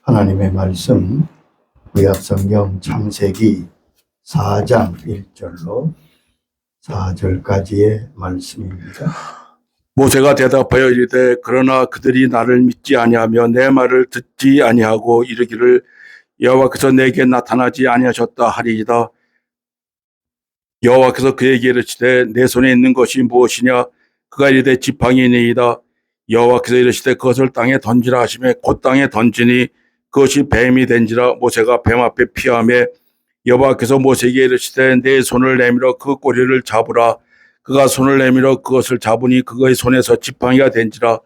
하나님의 말씀 구약성경 창세기 4장 1절로 4절까지의 말씀입니다. 모세가 대답하여 이르되 그러나 그들이 나를 믿지 아니하며 내 말을 듣지 아니하고 이르기를 여호와께서 내게 나타나지 아니하셨다 하리이다. 여호와께서 그에게 이르시되 내 손에 있는 것이 무엇이냐? 그가 이르되 지팡이니이다. 여호와께서 이르시되 그것을 땅에 던지라 하시매 곧 땅에 던지니 그것이 뱀이 된지라. 모세가 뱀 앞에 피하매 여호와께서 모세에게 이르시되 내 손을 내밀어 그 꼬리를 잡으라. 그가 손을 내밀어 그것을 잡으니 그의 손에서 지팡이가 된지라.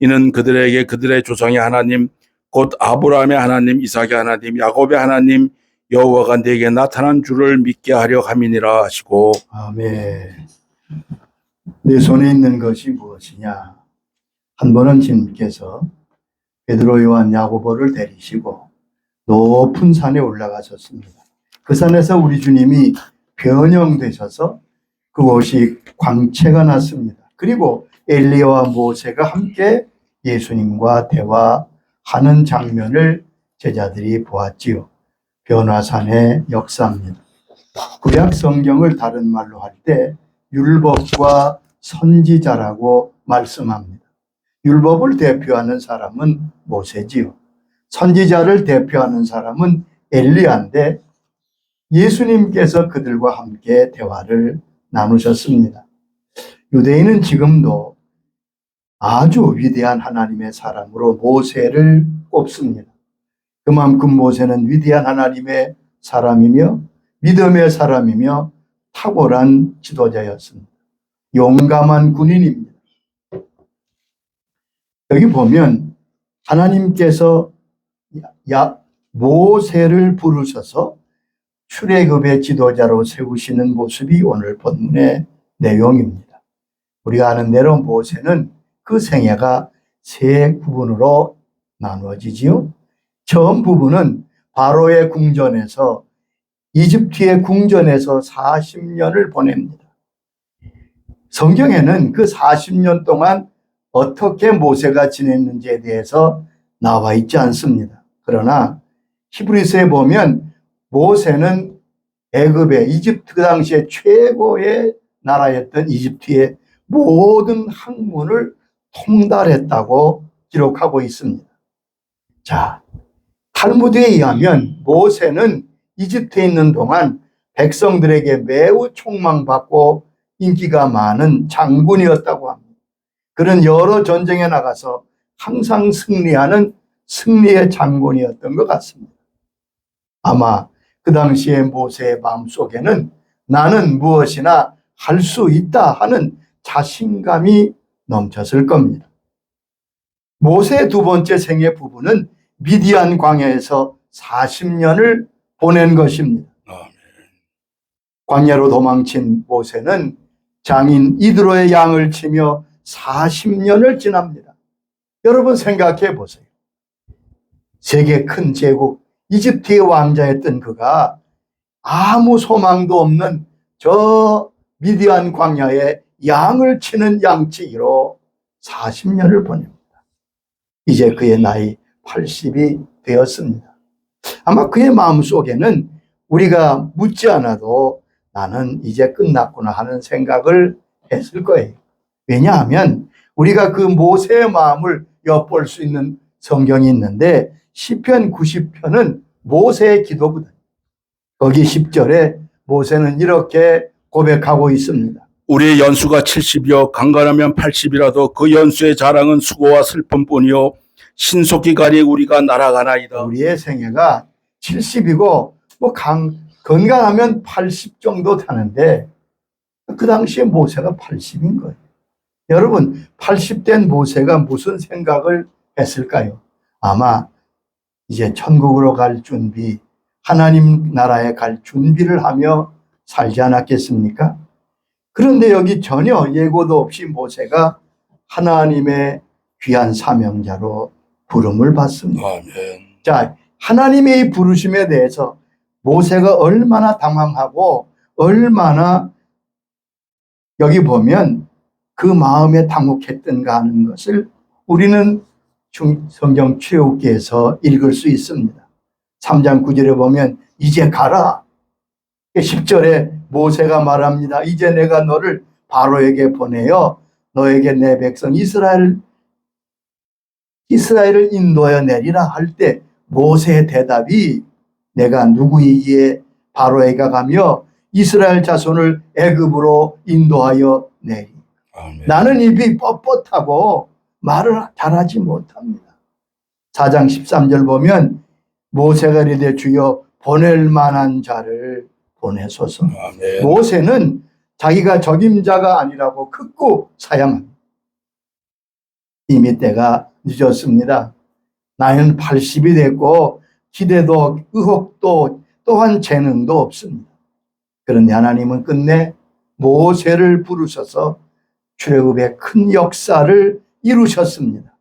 이는 그들에게 그들의 조상의 하나님 곧 아브라함의 하나님, 이삭의 하나님, 야곱의 하나님 여호와가 내게 나타난 줄을 믿게 하려 함이니라 하시고. 아멘. 내 손에 있는 것이 무엇이냐? 한 번은 주님께서 베드로, 요한, 야고보를 데리시고 높은 산에 올라가셨습니다. 그 산에서 우리 주님이 변형되셔서 그곳이 광채가 났습니다. 그리고 엘리야와 모세가 함께 예수님과 대화하는 장면을 제자들이 보았지요. 변화산의 역사입니다. 구약 성경을 다른 말로 할 때 율법과 선지자라고 말씀합니다. 율법을 대표하는 사람은 모세지요. 선지자를 대표하는 사람은 엘리야인데 예수님께서 그들과 함께 대화를 나누셨습니다. 유대인은 지금도 아주 위대한 하나님의 사람으로 모세를 꼽습니다. 그만큼 모세는 위대한 하나님의 사람이며 믿음의 사람이며 탁월한 지도자였습니다. 용감한 군인입니다. 여기 보면 하나님께서 모세를 부르셔서 출애굽의 지도자로 세우시는 모습이 오늘 본문의 내용입니다. 우리가 아는 대로 모세는 그 생애가 세 부분으로 나누어지지요. 처음 부분은 바로의 궁전에서 이집트의 궁전에서 40년을 보냅니다. 성경에는 그 40년 동안 어떻게 모세가 지냈는지에 대해서 나와 있지 않습니다. 그러나 히브리서에 보면 모세는 애굽의 이집트 그 당시에 최고의 나라였던 이집트의 모든 학문을 통달했다고 기록하고 있습니다. 자, 탈무드에 의하면 모세는 이집트에 있는 동안 백성들에게 매우 촉망받고 인기가 많은 장군이었다고 합니다. 그는 여러 전쟁에 나가서 항상 승리하는 승리의 장군이었던 것 같습니다. 아마 그 당시에 모세의 마음속에는 나는 무엇이나 할 수 있다 하는 자신감이 넘쳤을 겁니다. 모세의 두 번째 생애 부분은 미디안 광야에서 40년을 보낸 것입니다. 광야로 도망친 모세는 장인 이드로의 양을 치며 40년을 지납니다. 여러분 생각해 보세요. 세계 큰 제국 이집트의 왕자였던 그가 아무 소망도 없는 저 미디안 광야에 양을 치는 양치기로 40년을 보냅니다. 이제 그의 나이 80이 되었습니다. 아마 그의 마음속에는 우리가 묻지 않아도 나는 이제 끝났구나 하는 생각을 했을 거예요. 왜냐하면 우리가 그 모세의 마음을 엿볼 수 있는 성경이 있는데 시편 90편은 모세의 기도거든요. 거기 10절에 모세는 이렇게 고백하고 있습니다. 우리의 연수가 70이요 강건하면 80이라도 그 연수의 자랑은 수고와 슬픔뿐이요 신속히 가니 우리가 날아가나이다. 우리의 생애가 70이고 건강하면 80 정도 되는데 그 당시에 모세가 80인 거예요. 여러분 80된 모세가 무슨 생각을 했을까요? 아마 이제 천국으로 갈 준비, 하나님 나라에 갈 준비를 하며 살지 않았겠습니까? 그런데 여기 전혀 예고도 없이 모세가 하나님의 귀한 사명자로 부름을 받습니다. 아멘. 자, 하나님의 이 부르심에 대해서 모세가 얼마나 당황하고 얼마나 여기 보면 그 마음에 당혹했던가 하는 것을 우리는 성경 출애굽기에서 읽을 수 있습니다. 3장 9절에 보면 이제 가라. 10절에 모세가 말합니다. 이제 내가 너를 바로에게 보내어 너에게 내 백성 이스라엘을 인도하여 내리라 할 때 모세의 대답이 내가 누구이기에 바로에게 가며 이스라엘 자손을 애굽으로 인도하여 내리. 아멘. 나는 입이 뻣뻣하고 말을 잘하지 못합니다. 4장 13절 보면 모세가 이르되 주여 보낼 만한 자를 보내소서. 아멘. 모세는 자기가 적임자가 아니라고 극구 사양합니다. 이미 때가 늦었습니다. 나이는 80이 됐고 기대도 의혹도 또한 재능도 없습니다. 그런데 하나님은 끝내 모세를 부르셔서 출애굽의 큰 역사를 이루셨습니다.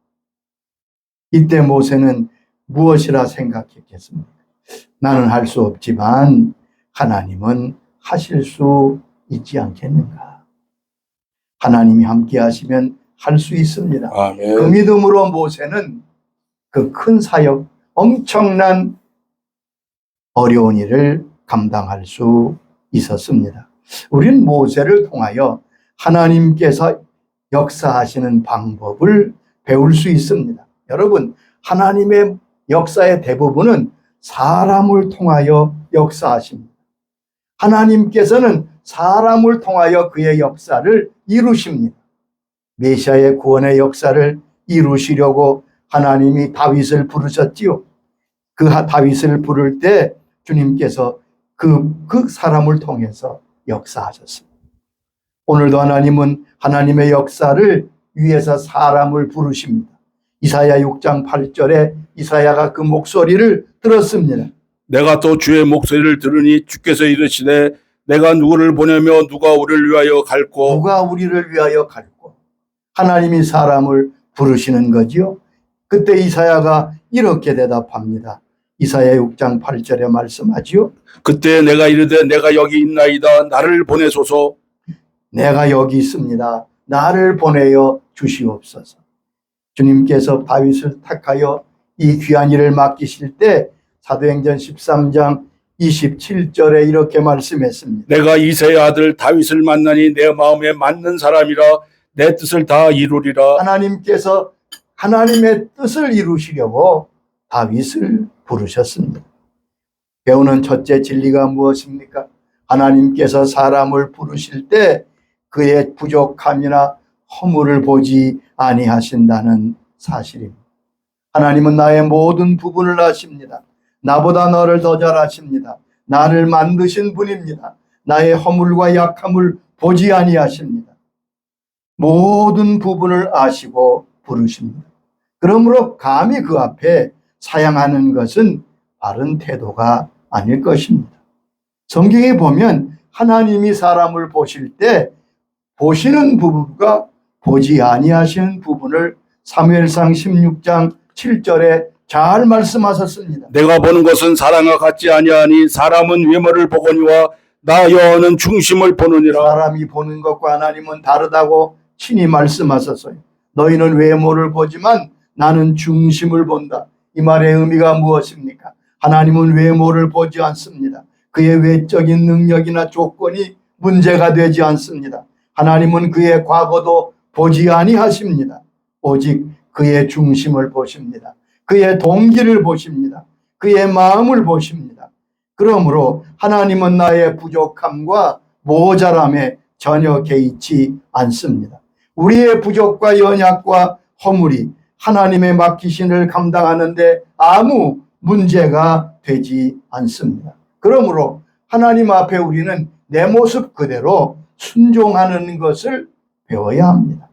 이때 모세는 무엇이라 생각했겠습니까? 나는 할 수 없지만 하나님은 하실 수 있지 않겠는가? 하나님이 함께 하시면 할 수 있습니다. 아멘. 그 믿음으로 모세는 그 큰 사역, 엄청난 어려운 일을 감당할 수 있었습니다. 우리는 모세를 통하여 하나님께서 역사하시는 방법을 배울 수 있습니다. 여러분, 하나님의 역사의 대부분은 사람을 통하여 역사하십니다. 하나님께서는 사람을 통하여 그의 역사를 이루십니다. 메시아의 구원의 역사를 이루시려고 하나님이 다윗을 부르셨지요. 그 다윗을 부를 때 주님께서 그 사람을 통해서 역사하셨습니다. 오늘도 하나님은 하나님의 역사를 위해서 사람을 부르십니다. 이사야 6장 8절에 이사야가 그 목소리를 들었습니다. 내가 또 주의 목소리를 들으니 주께서 이르시되 내가 누구를 보내며 누가 우리를 위하여 갈고. 누가 우리를 위하여 갈고. 하나님이 사람을 부르시는 거지요. 그때 이사야가 이렇게 대답합니다. 이사야 6장 8절에 말씀하지요. 그때 내가 이르되 내가 여기 있나이다 나를 보내소서. 내가 여기 있습니다. 나를 보내어 주시옵소서. 주님께서 다윗을 택하여 이 귀한 일을 맡기실 때 사도행전 13장 27절에 이렇게 말씀했습니다. 내가 이새의 아들 다윗을 만나니 내 마음에 맞는 사람이라 내 뜻을 다 이루리라. 하나님께서 하나님의 뜻을 이루시려고 다윗을 부르셨습니다. 배우는 첫째 진리가 무엇입니까? 하나님께서 사람을 부르실 때 그의 부족함이나 허물을 보지 아니하신다는 사실입니다. 하나님은 나의 모든 부분을 아십니다. 나보다 너를 더 잘 아십니다. 나를 만드신 분입니다. 나의 허물과 약함을 보지 아니하십니다. 모든 부분을 아시고 부르십니다. 그러므로 감히 그 앞에 사양하는 것은 바른 태도가 아닐 것입니다. 성경에 보면 하나님이 사람을 보실 때 보시는 부분과 보지 아니하시는 부분을 사무엘상 16장 7절에 잘 말씀하셨습니다. 내가 보는 것은 사람과 같지 아니하니 사람은 외모를 보거니와 나 여호와는 중심을 보느니라. 사람이 보는 것과 하나님은 다르다고 친히 말씀하셨어요. 너희는 외모를 보지만 나는 중심을 본다. 이 말의 의미가 무엇입니까? 하나님은 외모를 보지 않습니다. 그의 외적인 능력이나 조건이 문제가 되지 않습니다. 하나님은 그의 과거도 보지 아니하십니다. 오직 그의 중심을 보십니다. 그의 동기를 보십니다. 그의 마음을 보십니다. 그러므로 하나님은 나의 부족함과 모자람에 전혀 개의치 않습니다. 우리의 부족과 연약과 허물이 하나님의 맡기신 일을 감당하는데 아무 문제가 되지 않습니다. 그러므로 하나님 앞에 우리는 내 모습 그대로 순종하는 것을 배워야 합니다.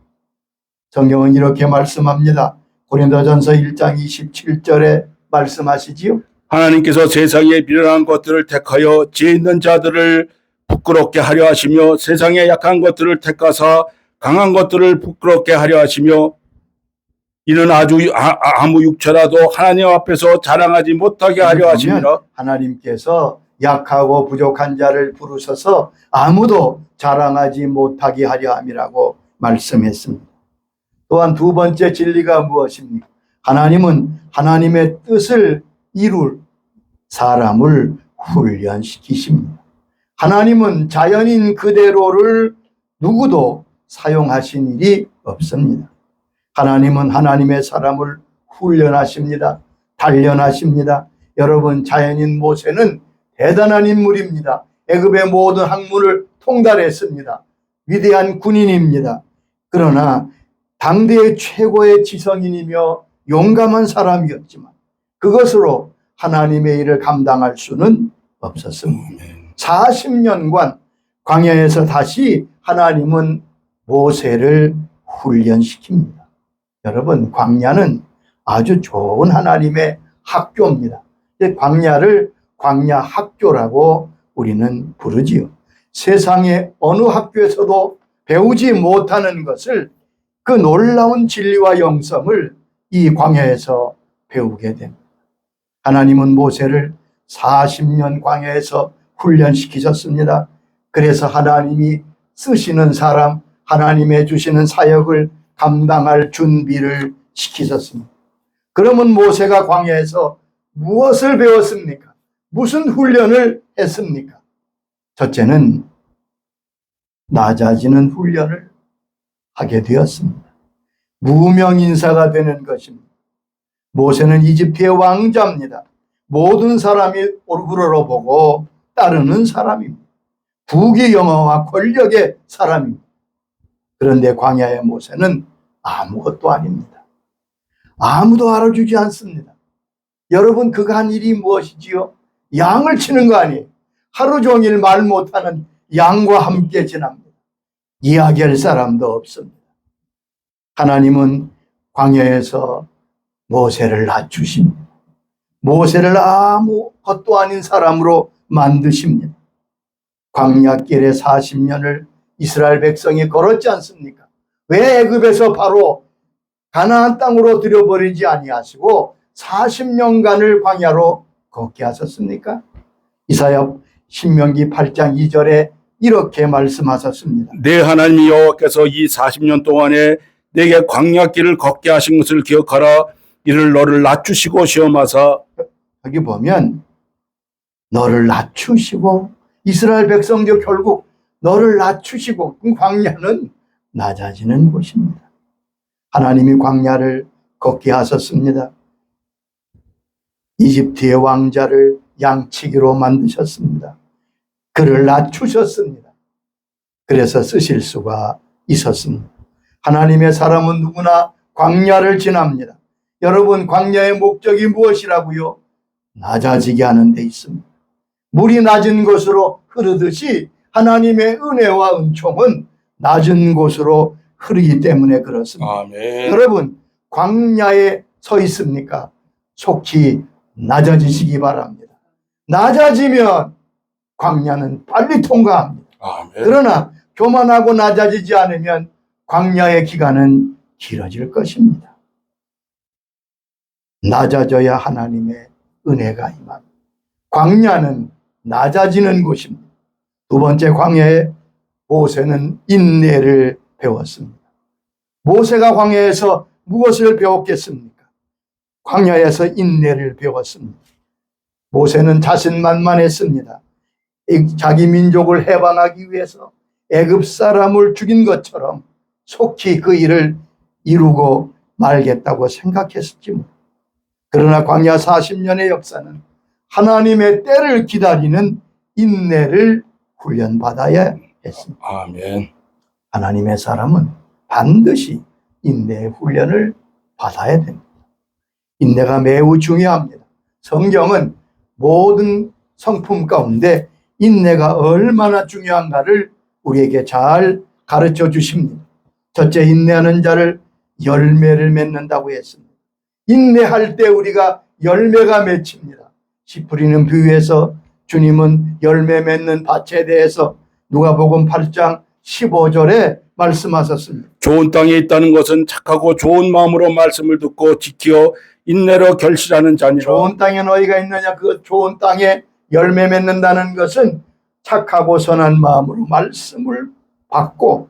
성경은 이렇게 말씀합니다. 고린도전서 1장 27절에 말씀하시지요. 하나님께서 세상에 미련한 것들을 택하여 지혜 있는 자들을 부끄럽게 하려 하시며 세상에 약한 것들을 택하사 강한 것들을 부끄럽게 하려 하시며 이는 아무 육체라도 하나님 앞에서 자랑하지 못하게 하려 하십니다. 하나님께서 약하고 부족한 자를 부르셔서 아무도 자랑하지 못하게 하려 함이라고 말씀했습니다. 또한 두 번째 진리가 무엇입니까? 하나님은 하나님의 뜻을 이룰 사람을 훈련시키십니다. 하나님은 자연인 그대로를 누구도 사용하신 일이 없습니다. 하나님은 하나님의 사람을 훈련하십니다. 단련하십니다. 여러분, 자연인 모세는 대단한 인물입니다. 애굽의 모든 학문을 통달했습니다. 위대한 군인입니다. 그러나 당대의 최고의 지성인이며 용감한 사람이었지만 그것으로 하나님의 일을 감당할 수는 없었습니다. 40년간 광야에서 다시 하나님은 모세를 훈련시킵니다. 여러분, 광야는 아주 좋은 하나님의 학교입니다. 광야를 광야 학교라고 우리는 부르지요. 세상의 어느 학교에서도 배우지 못하는 것을, 그 놀라운 진리와 영성을 이 광야에서 배우게 됩니다. 하나님은 모세를 40년 광야에서 훈련시키셨습니다. 그래서 하나님이 쓰시는 사람, 하나님의 주시는 사역을 감당할 준비를 시키셨습니다. 그러면 모세가 광야에서 무엇을 배웠습니까? 무슨 훈련을 했습니까? 첫째는 낮아지는 훈련을 하게 되었습니다. 무명인사가 되는 것입니다. 모세는 이집트의 왕자입니다. 모든 사람이 우러러보고 따르는 사람입니다. 부귀영화와 권력의 사람입니다. 그런데 광야의 모세는 아무것도 아닙니다. 아무도 알아주지 않습니다. 여러분, 그가 한 일이 무엇이지요? 양을 치는 거 아니에요. 하루 종일 말 못하는 양과 함께 지납니다. 이야기할 사람도 없습니다. 하나님은 광야에서 모세를 낮추십니다. 모세를 아무것도 아닌 사람으로 만드십니다. 광야길에 40년을 이스라엘 백성이 걸었지 않습니까? 왜 애굽에서 바로 가나안 땅으로 들여버리지 아니하시고 40년간을 광야로 걷게 하셨습니까? 이사야 신명기 8장 2절에 이렇게 말씀하셨습니다. 내 하나님 여호와께서 이 40년 동안에 내게 광야길을 걷게 하신 것을 기억하라. 이를 너를 낮추시고 시험하사. 여기 보면 너를 낮추시고, 이스라엘 백성들 결국 너를 낮추시고, 광야는 낮아지는 곳입니다. 하나님이 광야를 걷게 하셨습니다. 이집트의 왕자를 양치기로 만드셨습니다. 그를 낮추셨습니다. 그래서 쓰실 수가 있었습니다. 하나님의 사람은 누구나 광야를 지납니다. 여러분, 광야의 목적이 무엇이라고요? 낮아지게 하는 데 있습니다. 물이 낮은 곳으로 흐르듯이 하나님의 은혜와 은총은 낮은 곳으로 흐르기 때문에 그렇습니다. 아멘. 여러분, 광야에 서 있습니까? 속히 낮아지시기 바랍니다. 낮아지면 광야는 빨리 통과합니다. 아멘. 그러나 교만하고 낮아지지 않으면 광야의 기간은 길어질 것입니다. 낮아져야 하나님의 은혜가 임합니다. 광야는 낮아지는 곳입니다. 두 번째, 광야에 모세는 인내를 배웠습니다. 모세가 광야에서 무엇을 배웠겠습니까? 광야에서 인내를 배웠습니다. 모세는 자신만만했습니다. 자기 민족을 해방하기 위해서 애굽 사람을 죽인 것처럼 속히 그 일을 이루고 말겠다고 생각했을지. 그러나 광야 40년의 역사는 하나님의 때를 기다리는 인내를 훈련받아야 했습니다. 아멘. 하나님의 사람은 반드시 인내의 훈련을 받아야 됩니다. 인내가 매우 중요합니다. 성경은 모든 성품 가운데 인내가 얼마나 중요한가를 우리에게 잘 가르쳐 주십니다. 첫째, 인내하는 자를 열매를 맺는다고 했습니다. 인내할 때 우리가 열매가 맺힙니다. 씨 뿌리는 비유에서 주님은 열매 맺는 밭에 대해서 누가복음 8장 15절에 말씀하셨습니다. 좋은 땅에 있다는 것은 착하고 좋은 마음으로 말씀을 듣고 지켜 인내로 결실하는 자니라. 좋은 땅에 너희가 있느냐? 그 좋은 땅에 열매 맺는다는 것은 착하고 선한 마음으로 말씀을 받고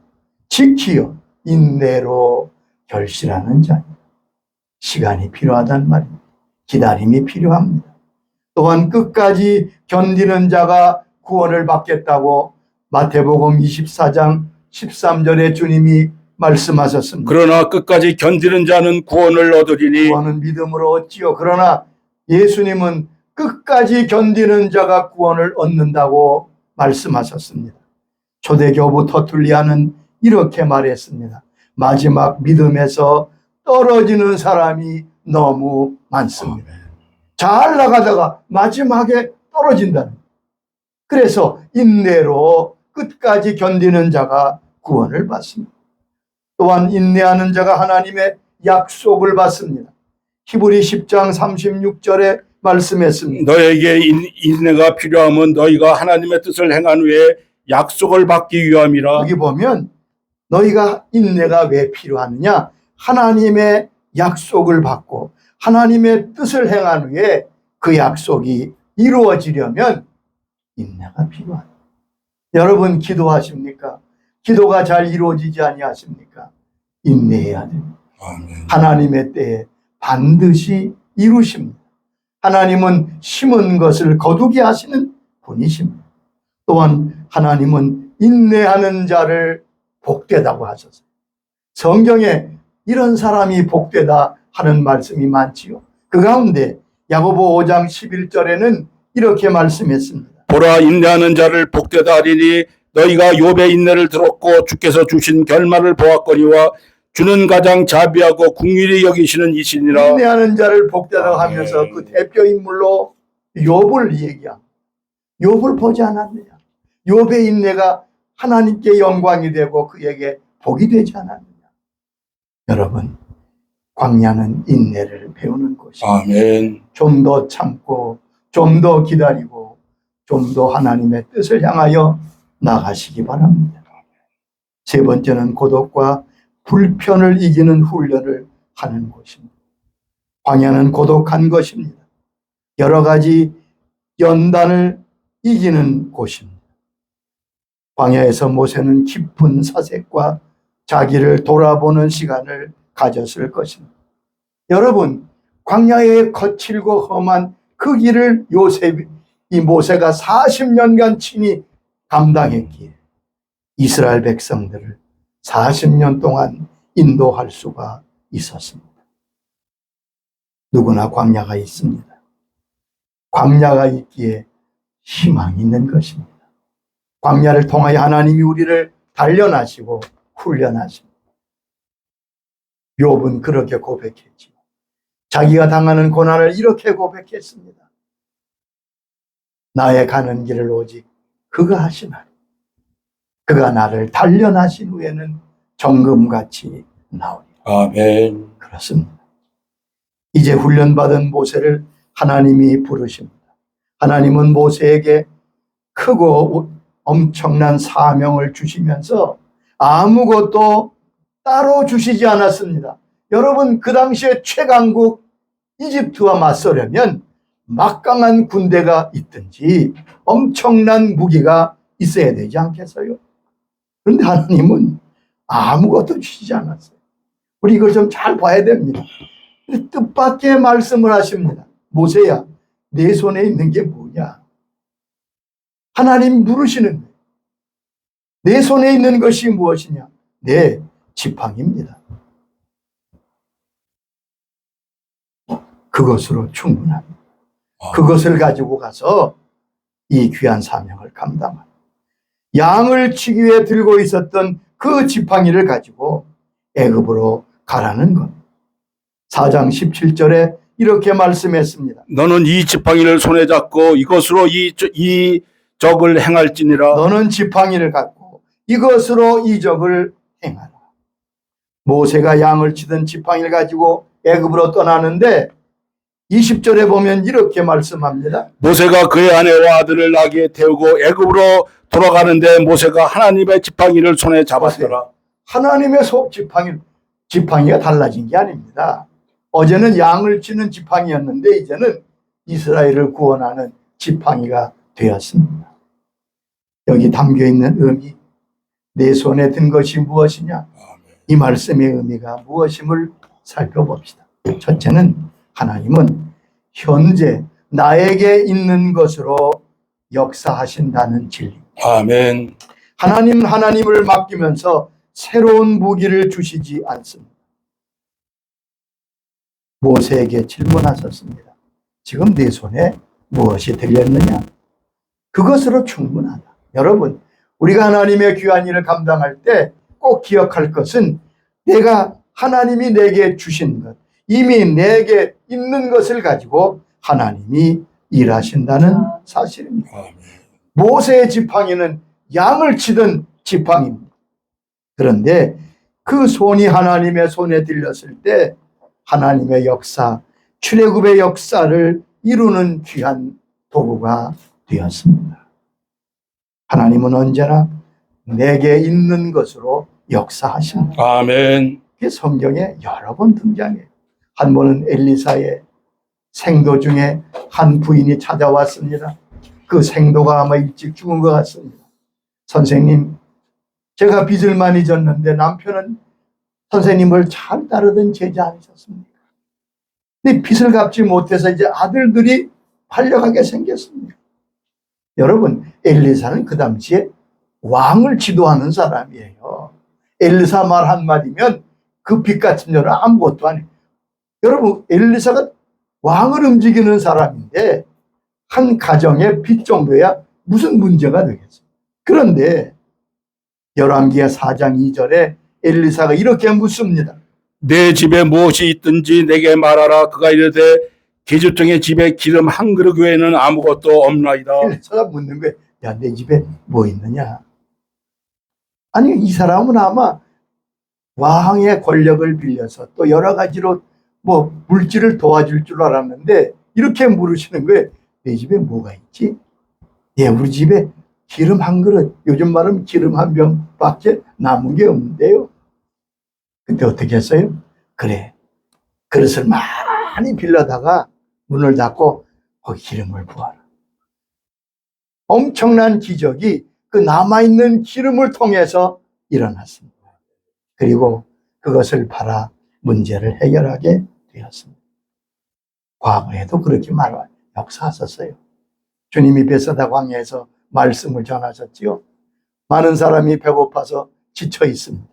지키어 인내로 결실하는 자입니다. 시간이 필요하단 말입니다. 기다림이 필요합니다. 또한 끝까지 견디는 자가 구원을 받겠다고 마태복음 24장 13절에 주님이 말씀하셨습니다. 그러나 끝까지 견디는 자는 구원을 얻으리니 구원은 믿음으로 얻지요. 그러나 예수님은 끝까지 견디는 자가 구원을 얻는다고 말씀하셨습니다. 초대교부 터툴리아는 이렇게 말했습니다. 마지막 믿음에서 떨어지는 사람이 너무 많습니다. 잘 나가다가 마지막에 떨어진다는 거예요. 그래서 인내로 끝까지 견디는 자가 구원을 받습니다. 또한 인내하는 자가 하나님의 약속을 받습니다. 히브리 10장 36절에 말씀했습니다. 너에게 인내가 필요하면 너희가 하나님의 뜻을 행한 후에 약속을 받기 위함이라. 여기 보면 너희가 인내가 왜 필요하느냐? 하나님의 약속을 받고 하나님의 뜻을 행한 후에 그 약속이 이루어지려면 인내가 필요하다. 여러분 기도하십니까? 기도가 잘 이루어지지 아니하십니까? 인내해야 됩니다. 아멘. 하나님의 때에 반드시 이루십니다. 하나님은 심은 것을 거두게 하시는 분이십니다. 또한 하나님은 인내하는 자를 복되다고 하셨어요. 성경에 이런 사람이 복되다 하는 말씀이 많지요. 그 가운데 야고보 5장 11절에는 이렇게 말씀했습니다. 보라, 인내하는 자를 복되다 하리니 너희가 욥의 인내를 들었고 주께서 주신 결말을 보았거니와 주는 가장 자비하고 긍휼히 여기시는 이시니라. 인내하는 자를 복되다고 하면서 그 대표 인물로 욥을 얘기합니다. 욥을 보지 않았느냐? 욥의 인내가 하나님께 영광이 되고 그에게 복이 되지 않았느냐? 여러분, 광야는 인내를 배우는 곳입니다. 아멘. 좀 더 참고 좀 더 기다리고 좀 더 하나님의 뜻을 향하여 나가시기 바랍니다. 세 번째는 고독과 불편을 이기는 훈련을 하는 곳입니다. 광야는 고독한 것입니다. 여러 가지 연단을 이기는 곳입니다. 광야에서 모세는 깊은 사색과 자기를 돌아보는 시간을 가졌을 것입니다. 여러분, 광야의 거칠고 험한 그 길을 이 모세가 40년간 친히 감당했기에 이스라엘 백성들을 40년 동안 인도할 수가 있었습니다. 누구나 광야가 있습니다. 광야가 있기에 희망이 있는 것입니다. 광야를 통하여 하나님이 우리를 단련하시고 훈련하십니다. 욥은 그렇게 고백했지요. 자기가 당하는 고난을 이렇게 고백했습니다. 나의 가는 길을 오직 그가 하시나니 그가 나를 단련하신 후에는 정금같이 나오리라. 아멘. 그렇습니다. 이제 훈련받은 모세를 하나님이 부르십니다. 하나님은 모세에게 크고 엄청난 사명을 주시면서 아무것도 따로 주시지 않았습니다. 여러분, 그 당시에 최강국 이집트와 맞서려면 막강한 군대가 있든지 엄청난 무기가 있어야 되지 않겠어요? 그런데 하나님은 아무것도 주시지 않았어요. 우리 이걸 좀 잘 봐야 됩니다. 뜻밖의 말씀을 하십니다. 모세야, 내 손에 있는 게 뭐냐? 하나님 물으시는 거예요. 내 손에 있는 것이 무엇이냐? 내 지팡이입니다. 그것으로 충분합니다. 그것을 가지고 가서 이 귀한 사명을 감당합니다. 양을 치기 위해 들고 있었던 그 지팡이를 가지고 애굽으로 가라는 것. 4장 17절에 이렇게 말씀했습니다. 너는 이 지팡이를 손에 잡고 이것으로 이 적을 행할지니라. 너는 지팡이를 갖고 이것으로 이적을 행하라. 모세가 양을 치던 지팡이를 가지고 애굽으로 떠나는데 20절에 보면 이렇게 말씀합니다. 모세가 그의 아내와 아들을 나귀에 태우고 애굽으로 돌아가는데 모세가 하나님의 지팡이를 손에 잡았더라. 하나님의 지팡이가 달라진 게 아닙니다. 어제는 양을 치는 지팡이였는데 이제는 이스라엘을 구원하는 지팡이가 되었습니다. 여기 담겨있는 의미, 내 손에 든 것이 무엇이냐? 이 말씀의 의미가 무엇임을 살펴봅시다. 첫째는 하나님은 현재 나에게 있는 것으로 역사하신다는 진리. 아멘. 하나님을 맡기면서 새로운 무기를 주시지 않습니다. 모세에게 질문하셨습니다. 지금 네 손에 무엇이 들렸느냐? 그것으로 충분하다. 여러분, 우리가 하나님의 귀한 일을 감당할 때 꼭 기억할 것은 내가 하나님이 내게 주신 것, 이미 내게 있는 것을 가지고 하나님이 일하신다는 사실입니다. 아멘. 모세의 지팡이는 양을 치던 지팡이입니다. 그런데 그 손이 하나님의 손에 들렸을 때 하나님의 역사, 출애굽의 역사를 이루는 귀한 도구가 되었습니다. 하나님은 언제나 내게 있는 것으로 역사하십니다. 아멘. 그게 성경에 여러 번 등장해요. 한 번은 엘리사의 생도 중에 한 부인이 찾아왔습니다. 그 생도가 아마 일찍 죽은 것 같습니다. 선생님, 제가 빚을 많이 졌는데 남편은 선생님을 잘 따르던 제자 아니셨습니까? 근데 빚을 갚지 못해서 이제 아들들이 팔려가게 생겼습니다. 여러분, 엘리사는 그 당시에 왕을 지도하는 사람이에요. 엘리사 말 한마디면 그 빚 같은 일은 아무것도 아니에요. 여러분, 엘리사가 왕을 움직이는 사람인데 한 가정의 빚 정도야 무슨 문제가 되겠어요. 그런데 열왕기하 4장 2절에 엘리사가 이렇게 묻습니다. 내 집에 무엇이 있든지 내게 말하라. 그가 이르되 계집종의 집에 기름 한 그릇 외에는 아무것도 없나이다. 엘리사가 묻는 거예요. 야, 내 집에 뭐 있느냐? 아니, 이 사람은 아마 왕의 권력을 빌려서 또 여러 가지로 뭐 물질을 도와줄 줄 알았는데 이렇게 물으시는 거예요. 내 집에 뭐가 있지? 예, 우리 집에 기름 한 그릇, 요즘 말하면 기름 한 병밖에 남은 게 없는데요. 근데 어떻게 했어요? 그래, 그릇을 많이 빌려다가 문을 닫고 거기 기름을 부어라. 엄청난 기적이 그 남아있는 기름을 통해서 일어났습니다. 그리고 그것을 팔아 문제를 해결하게 되었습니다. 과거에도 그렇게 역사하셨어요. 주님이 베세다 광야에서 말씀을 전하셨지요. 많은 사람이 배고파서 지쳐 있습니다.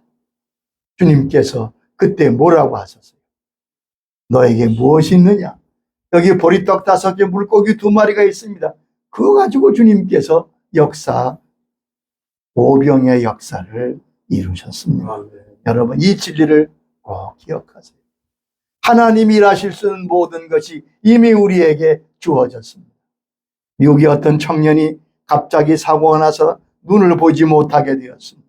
주님께서 그때 뭐라고 하셨어요? 너에게 무엇이 있느냐? 여기 보리떡 5개, 물고기 2마리가 있습니다. 그거 가지고 주님께서 오병의 역사를 이루셨습니다. 여러분, 이 진리를 꼭 기억하세요. 하나님이 일하실 수 있는 모든 것이 이미 우리에게 주어졌습니다. 미국의 어떤 청년이 갑자기 사고가 나서 눈을 보지 못하게 되었습니다.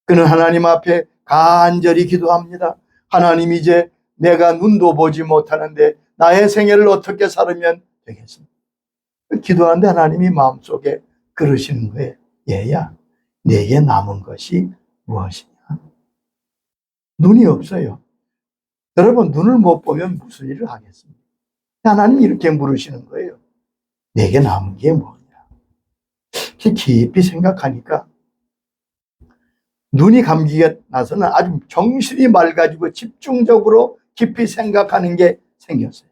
그는 하나님 앞에 간절히 기도합니다. 하나님, 이제 내가 눈도 보지 못하는데 나의 생애를 어떻게 살으면 되겠습니까? 기도하는데 하나님이 마음속에 그러시는 거예요. 얘야, 내게 남은 것이 무엇이냐? 눈이 없어요. 여러분, 눈을 못 보면 무슨 일을 하겠습니까? 하나님이 이렇게 물으시는 거예요. 내게 남은 게 뭐냐? 깊이 생각하니까 눈이 감기가 나서는 아주 정신이 맑아지고 집중적으로 깊이 생각하는 게 생겼어요.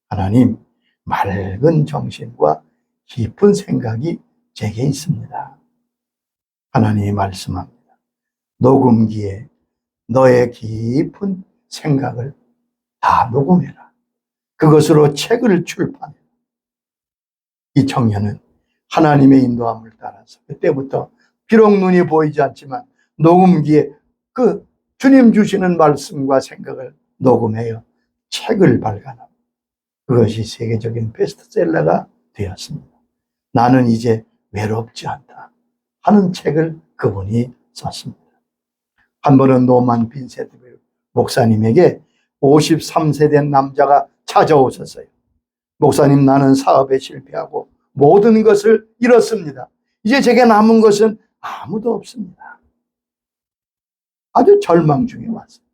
하나님, 맑은 정신과 깊은 생각이 제게 있습니다. 하나님이 말씀합니다. 녹음기에 너의 깊은 생각을 다 녹음해라. 그것으로 책을 출판해라. 이 청년은 하나님의 인도함을 따라서 그때부터 비록 눈이 보이지 않지만 녹음기에 그 주님 주시는 말씀과 생각을 녹음해요. 책을 발간합니다. 그것이 세계적인 베스트셀러가 되었습니다. 나는 이제 외롭지 않다 하는 책을 그분이 썼습니다. 한 번은 노만 빈세트 목사님에게 53세 된 남자가 찾아오셨어요. 목사님, 나는 사업에 실패하고 모든 것을 잃었습니다. 이제 제게 남은 것은 아무도 없습니다. 아주 절망 중에 왔어요.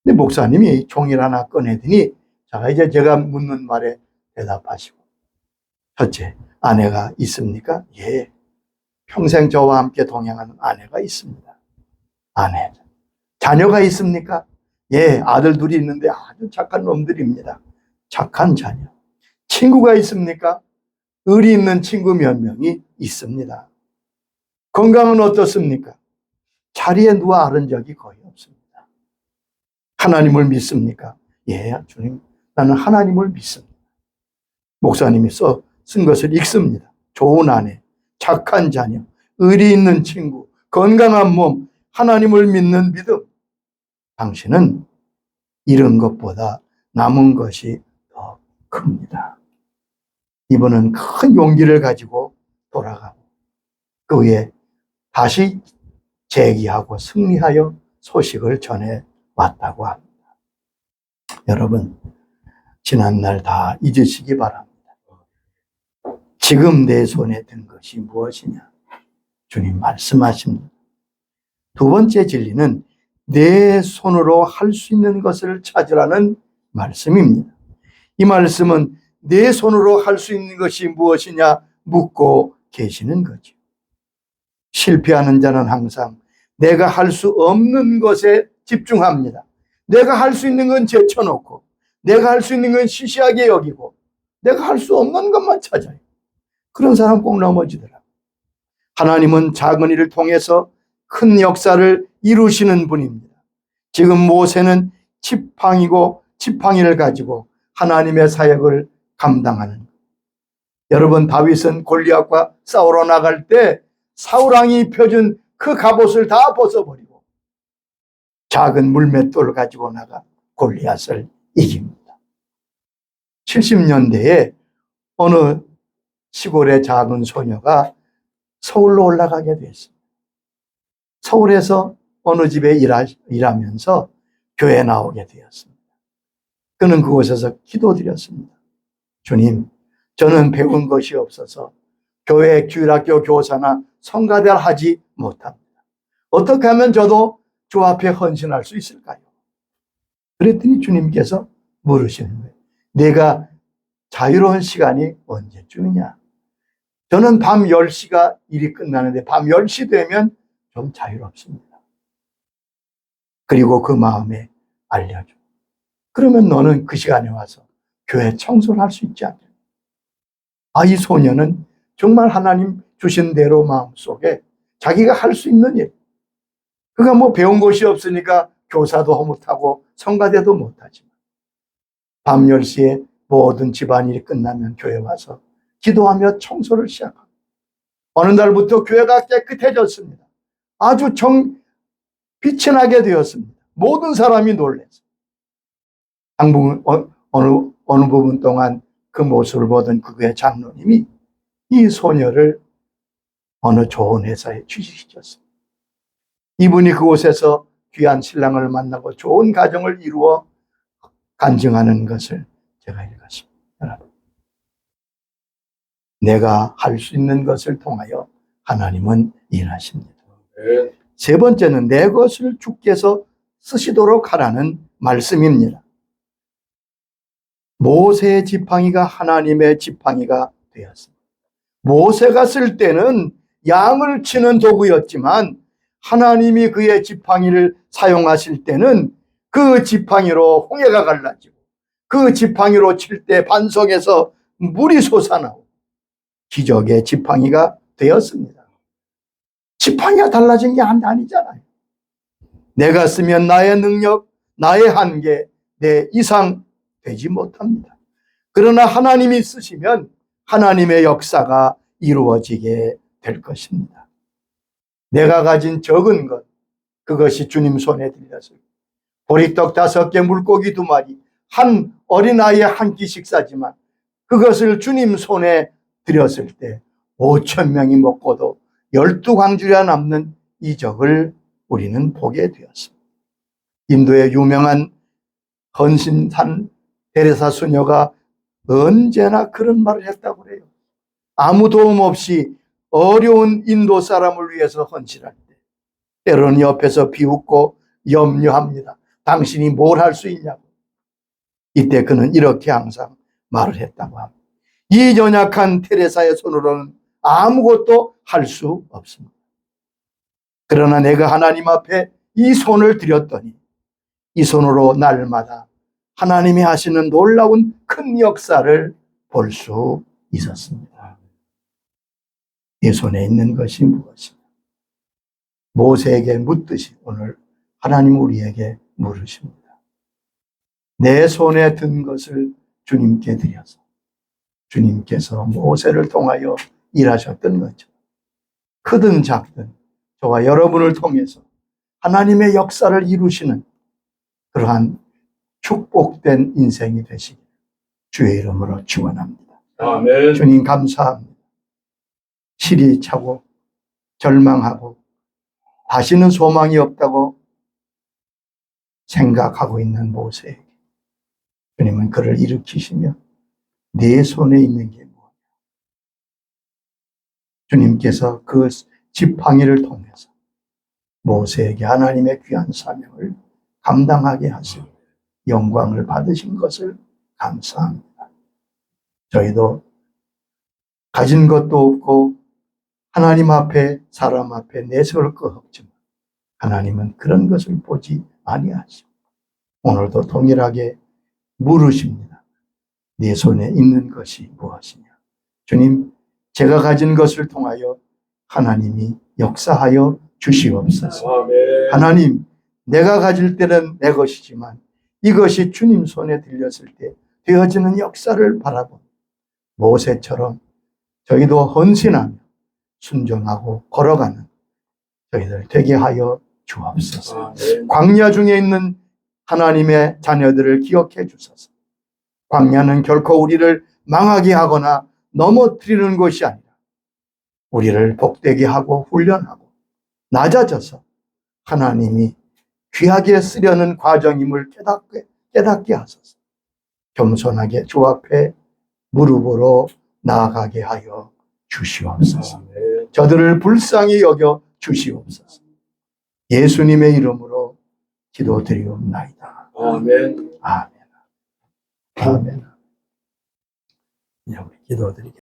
근데 목사님이 종이를 하나 꺼내더니 자, 이제 제가 묻는 말에 대답하시고, 첫째, 아내가 있습니까? 예, 평생 저와 함께 동행하는 아내가 있습니다. 아내. 자녀가 있습니까? 예, 아들 둘이 있는데 아주 착한 놈들입니다. 착한 자녀. 친구가 있습니까? 의리 있는 친구 몇 명이 있습니다. 건강은 어떻습니까? 자리에 누워 앓은 적이 거의 없습니다. 하나님을 믿습니까? 예, 주님, 나는 하나님을 믿습니다. 목사님이 쓴 것을 읽습니다. 좋은 아내, 착한 자녀, 의리 있는 친구, 건강한 몸, 하나님을 믿는 믿음. 당신은 잃은 것보다 남은 것이 더 큽니다. 이분은 큰 용기를 가지고 돌아가고 그 후에 다시 재기하고 승리하여 소식을 전해 왔다고 합니다. 여러분, 지난날 다 잊으시기 바랍니다. 지금 내 손에 든 것이 무엇이냐? 주님 말씀하십니다. 두 번째 진리는 내 손으로 할 수 있는 것을 찾으라는 말씀입니다. 이 말씀은 내 손으로 할 수 있는 것이 무엇이냐 묻고 계시는 거죠. 실패하는 자는 항상 내가 할 수 없는 것에 집중합니다. 내가 할 수 있는 건 제쳐놓고 내가 할 수 있는 건 시시하게 여기고 내가 할 수 없는 것만 찾아요. 그런 사람 꼭 넘어지더라고요. 하나님은 작은 일을 통해서 큰 역사를 이루시는 분입니다. 지금 모세는 지팡이를 가지고 하나님의 사역을 감당하는 거예요. 여러분, 다윗은 골리앗과 싸우러 나갈 때 사울왕이 펴준 그 갑옷을 다 벗어버리고 작은 물맷돌을 가지고 나가 골리앗을 이깁니다. 70년대에 어느 시골의 작은 소녀가 서울로 올라가게 됐습니다. 서울에서 어느 집에 일하면서 교회에 나오게 되었습니다. 그는 그곳에서 기도드렸습니다. 주님, 저는 배운 것이 없어서 교회 주일학교 교사나 성가대를 하지 못합니다. 어떻게 하면 저도 주 앞에 헌신할 수 있을까요? 그랬더니 주님께서 물으시는 거예요. 내가 자유로운 시간이 언제쯤이냐? 저는 밤 10시가 일이 끝나는데 밤 10시 되면 좀 자유롭습니다. 그리고 그 마음에 알려줘. 그러면 너는 그 시간에 와서 교회 청소를 할 수 있지 않냐? 이 소녀는 정말 하나님 주신 대로 마음속에 자기가 할 수 있는 일. 그가 뭐 배운 것이 없으니까 교사도 못하고 성가대도 못하지만 밤 10시에 모든 집안일이 끝나면 교회 와서 기도하며 청소를 시작합니다. 어느 날부터 교회가 깨끗해졌습니다. 아주 빛이 나게 되었습니다. 모든 사람이 놀랐어요. 어느 부분 동안 그 모습을 보던 그 교회 장로님이 이 소녀를 어느 좋은 회사에 취직시켰습니다. 이분이 그곳에서 귀한 신랑을 만나고 좋은 가정을 이루어 간증하는 것을 제가 읽었습니다. 여러분, 내가 할 수 있는 것을 통하여 하나님은 일하십니다. 세 번째는 내 것을 주께서 쓰시도록 하라는 말씀입니다. 모세의 지팡이가 하나님의 지팡이가 되었습니다. 모세가 쓸 때는 양을 치는 도구였지만 하나님이 그의 지팡이를 사용하실 때는 그 지팡이로 홍해가 갈라지고 그 지팡이로 칠 때 반석에서 물이 솟아나오고 기적의 지팡이가 되었습니다. 지팡이가 달라진 게 아니잖아요. 내가 쓰면 나의 능력, 나의 한계, 내 이상 되지 못합니다. 그러나 하나님이 쓰시면 하나님의 역사가 이루어지게 될 것입니다. 내가 가진 적은 것, 그것이 주님 손에 들려서 보리떡 5개, 물고기 2마리, 한 어린아이의 한 끼 식사지만 그것을 주님 손에 드렸을 때 5,000명이 먹고도 12광주리가 남는 이적을 우리는 보게 되었습니다. 인도의 유명한 헌신산 데레사 수녀가 언제나 그런 말을 했다고 그래요. 아무 도움 없이 어려운 인도 사람을 위해서 헌신할 때 때로는 옆에서 비웃고 염려합니다. 당신이 뭘 할 수 있냐고. 이때 그는 이렇게 항상 말을 했다고 합니다. 이 연약한 테레사의 손으로는 아무것도 할 수 없습니다. 그러나 내가 하나님 앞에 이 손을 들였더니 이 손으로 날마다 하나님이 하시는 놀라운 큰 역사를 볼 수 있었습니다. 이 손에 있는 것이 무엇이냐? 모세에게 묻듯이 오늘 하나님 우리에게 물으십니다. 내 손에 든 것을 주님께 드려서 주님께서 모세를 통하여 일하셨던 거죠. 크든 작든 저와 여러분을 통해서 하나님의 역사를 이루시는 그러한 축복된 인생이 되시길 주의 이름으로 축원합니다. 아멘. 주님 감사합니다. 실이 차고 절망하고 다시는 소망이 없다고 생각하고 있는 모세에게 주님은 그를 일으키시며 내 손에 있는 게 뭐냐? 주님께서 그 지팡이를 통해서 모세에게 하나님의 귀한 사명을 감당하게 하시고 영광을 받으신 것을 감사합니다. 저희도 가진 것도 없고 하나님 앞에 사람 앞에 내세울 것 없지만 하나님은 그런 것을 보지 아니하시고 오늘도 동일하게 물으십니다. 네 손에 있는 것이 무엇이냐? 주님, 제가 가진 것을 통하여 하나님이 역사하여 주시옵소서. 아멘. 하나님, 내가 가질 때는 내 것이지만 이것이 주님 손에 들렸을 때 되어지는 역사를 바라본 모세처럼 저희도 헌신하며 순종하고 걸어가는 저희들 되게 하여 주옵소서. 아멘. 광야 중에 있는 하나님의 자녀들을 기억해 주소서. 광야는 결코 우리를 망하게 하거나 넘어뜨리는 것이 아니라 우리를 복되게 하고 훈련하고 낮아져서 하나님이 귀하게 쓰려는 과정임을 깨닫게 하소서. 겸손하게 주 앞에 무릎으로 나아가게 하여 주시옵소서. 아멘. 저들을 불쌍히 여겨 주시옵소서. 예수님의 이름으로 기도드리옵나이다. 아멘. 아멘. 아멘. 이제 우리 기도드리겠습니다.